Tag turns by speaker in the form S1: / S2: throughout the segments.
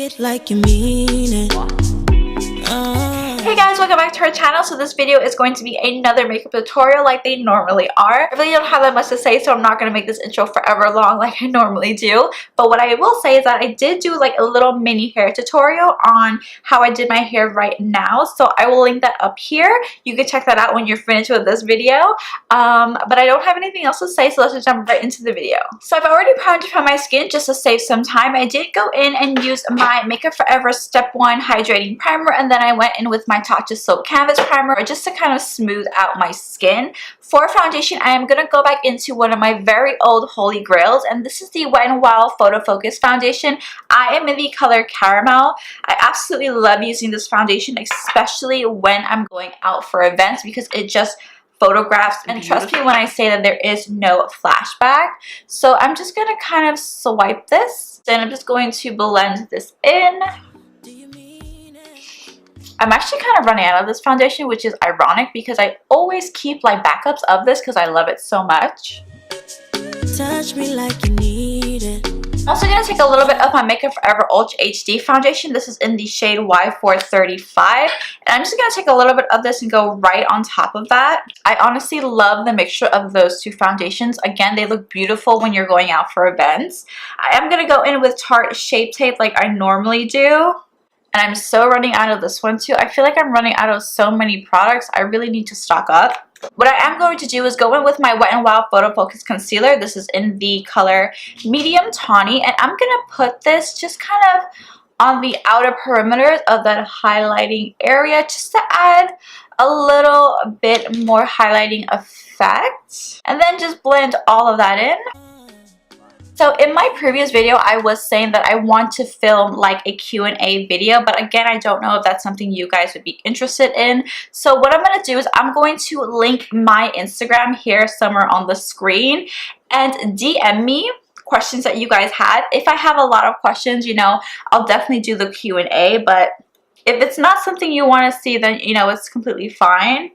S1: it like you mean it.
S2: Hey guys, welcome back to our channel. So this video is going to be another makeup tutorial like they normally are. I really don't have that much to say, so I'm not going to make this intro forever long like I normally do. But what I will say is that I did do like a little mini hair tutorial on how I did my hair right now. So I will link that up here. You can check that out when you're finished with this video. But I don't have anything else to say, so let's just jump right into the video. So I've already primed my skin just to save some time. I did go in and use my MakeupForever Step 1 Hydrating Primer, and then I went in with my Tatcha Soap Canvas Primer just to kind of smooth out my skin. For foundation, I am going to go back into one of my very old holy grails, and this is the WetnWild PhotoFocus foundation. I am in the color Caramel. I absolutely love using this foundation, especially when I'm going out for events, because it just photographs, and trust me when I say that there is no flashback. So I'm just going to kind of swipe this, and I'm just going to blend this in. I'm actually kind of running out of this foundation, which is ironic because I always keep like backups of this because I love it so much.
S1: Touch me like you need it.
S2: I'm also going to take a little bit of my MakeupForever Ultra HD foundation. This is in the shade Y435. And I'm just going to take a little bit of this and go right on top of that. I honestly love the mixture of those two foundations. Again, they look beautiful when you're going out for events. I am going to go in with Tarte Shape Tape like I normally do. And I'm so running out of this one too. I feel like I'm running out of so many products. I really need to stock up. What I am going to do is go in with my Wet n Wild PhotoFocus Concealer. This is in the color Medium Tawny. And I'm going to put this just kind of on the outer perimeters of that highlighting area, just to add a little bit more highlighting effect. And then just blend all of that in. So in my previous video, I was saying that I want to film like a Q&A video, but again, I don't know if that's something you guys would be interested in. So what I'm going to do is I'm going to link my Instagram here somewhere on the screen, and DM me questions that you guys had. If I have a lot of questions, you know, I'll definitely do the Q&A, but if it's not something you want to see, then, you know, it's completely fine.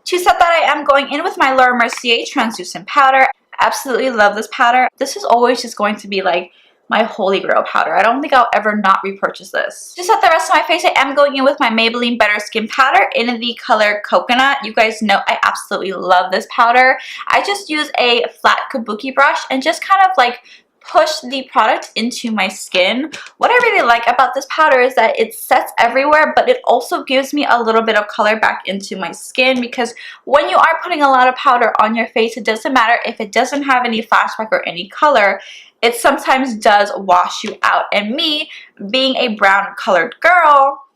S2: To set that, I am going in with my Mercier translucent powder. Absolutely love this powder. This is always just going to be like my holy grail powder. I don't think I'll ever not repurchase this. To set the rest of my face, I am going in with my Maybelline Better Skin powder in the color Coconut. You guys know I absolutely love this powder. I just use a flat kabuki brush and just kind of like push the product into my skin. What I really like about this powder is that it sets everywhere, but it also gives me a little bit of color back into my skin, because when you are putting a lot of powder on your face, it doesn't matter if it doesn't have any flashback or any color, it sometimes does wash you out. And me, being a brown colored girl,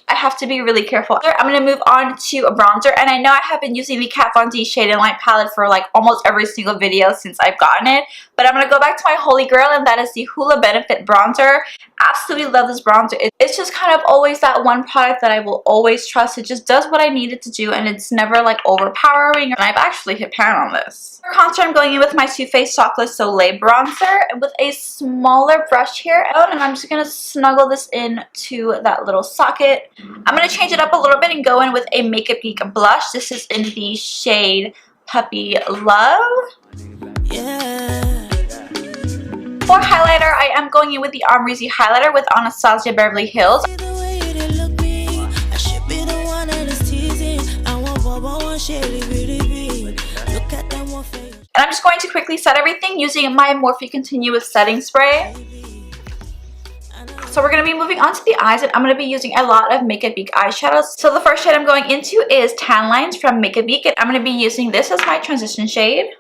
S2: I have to be really careful. I'm going to move on to a bronzer, and I know I have been using the Kat Von D Shade and Light palette for like almost every single video since I've gotten it, but I'm going to go back to my holy grail, and that is the Hoola Benefit Bronzer. Absolutely love this bronzer. It's just kind of always that one product that I will always trust. It just does what I need it to do, and it's never like overpowering, and I've actually hit pan on this. For contour, I'm going in with my Too Faced Chocolate Solei bronzer with a smaller brush here, and I'm just going to snuggle this into that little socket. I'm going to change it up a little bit and go in with a Makeup Geek blush. This is in the shade Puppy Love.
S1: Yeah.
S2: For highlighter, I am going in with the Amrezy Highlighter with Anastasia Beverly Hills. And I'm just going to quickly set everything using my Morphe Continuous Setting Spray. So we're going to be moving on to the eyes, and I'm going to be using a lot of Makeup Geek eyeshadows. So the first shade I'm going into is Tan Lines from Makeup Geek, and I'm going to be using this as my transition shade.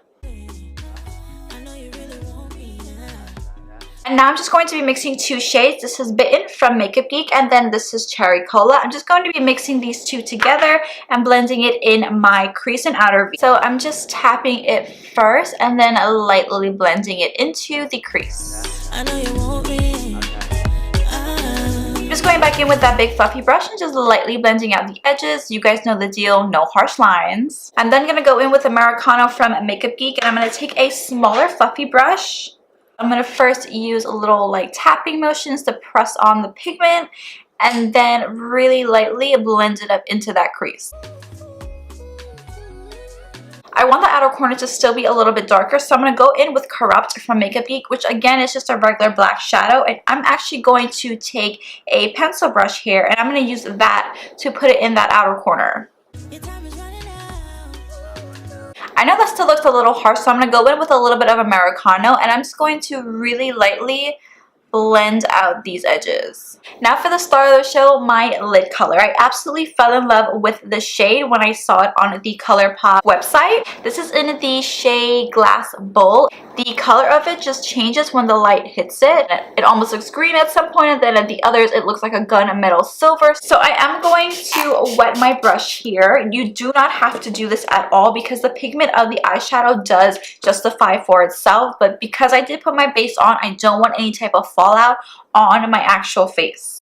S2: And now I'm just going to be mixing two shades. This is Bitten from Makeup Geek, and then this is Cherry Cola. I'm just going to be mixing these two together and blending it in my crease and outer V. So I'm just tapping it first and then lightly blending it into the crease.
S1: I know you want me.
S2: Just going back in with that big fluffy brush and just lightly blending out the edges. You guys know the deal, no harsh lines. I'm then going to go in with Americano from Makeup Geek, and I'm going to take a smaller fluffy brush. I'm going to first use a little like tapping motions to press on the pigment, and then really lightly blend it up into that crease. I want the outer corner to still be a little bit darker, so I'm going to go in with Corrupt from Makeup Geek, which again is just a regular black shadow, and I'm actually going to take a pencil brush here and I'm going to use that to put it in that outer corner. I know that still looks a little harsh, so I'm going to go in with a little bit of Americano, and I'm just going to really lightly blend out these edges. Now for the star of the show, my lid color. I absolutely fell in love with the shade when I saw it on the Colourpop website. This is in the shade Glass Bowl. The color of it just changes when the light hits it. It almost looks green at some point, and then at the others it looks like a gunmetal silver. So I am going to wet my brush here. You do not have to do this at all because the pigment of the eyeshadow does justify for itself, but because I did put my base on, I don't want any type of fallout on my actual face.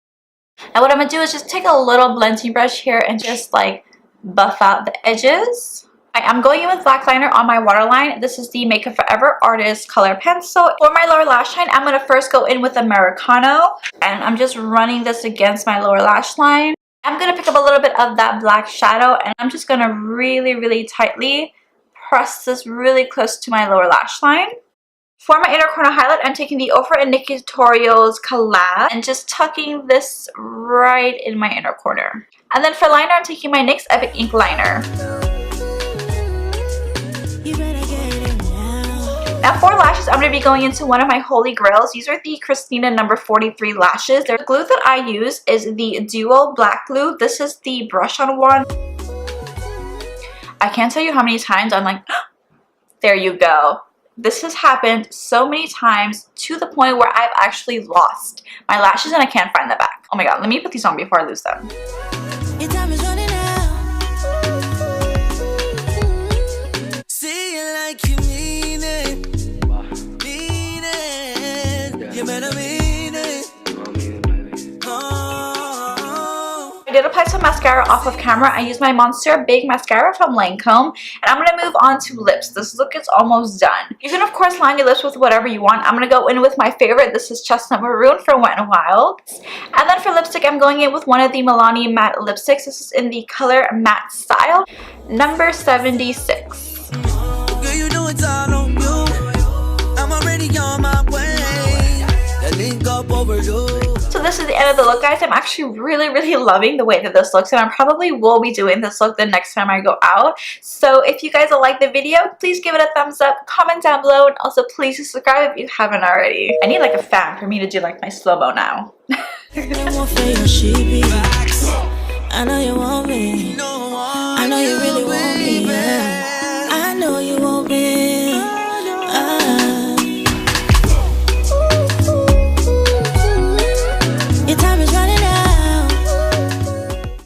S2: Now what I'm going to do is just take a little blending brush here and just like buff out the edges. I am going in with black liner on my waterline. This is the MakeupForever Artist Color Pencil. For my lower lash line, I'm going to first go in with Americano, and I'm just running this against my lower lash line. I'm going to pick up a little bit of that black shadow, and I'm just going to really tightly press this really close to my lower lash line. For my inner corner highlight, I'm taking the Ofra and Nikkietutorial's collab and just tucking this right in my inner corner. And then for liner, I'm taking my NYX Epic Ink Liner. Now for lashes, I'm going to be going into one of my holy grails. These are the Christiana number 43 lashes. The glue that I use is the Duo Black Glue. This is the brush-on one. I can't tell you how many times I'm like, oh, there you go. This has happened so many times to the point where I've actually lost my lashes and I can't find them back. Oh my god, let me put these on before I lose them.
S1: Your time is running out. Say it like you mean it. Mean it. You better mean it.
S2: I did apply some mascara off of camera. I used my Monsuire Big Mascara from Lancome, and I'm going to move on to lips. This look is almost done. You can of course line your lips with whatever you want. I'm going to go in with my favorite. This is Chestnut Maroon from WetnWild. And then for lipstick, I'm going in with one of the Milani matte lipsticks. This is in the color Matte Style, number 76.
S1: Girl, you know it's all on you. I'm already on my way. That link up overdue.
S2: So this is the end of the look, guys. I'm actually really loving the way that this looks, and I probably will be doing this look the next time I go out. So if you guys like the video, please give it a thumbs up, comment down below, and also please subscribe if you haven't already. I need like a fan for me to do like my slow-mo now.
S1: I know you want me. I know you really want me. Yeah.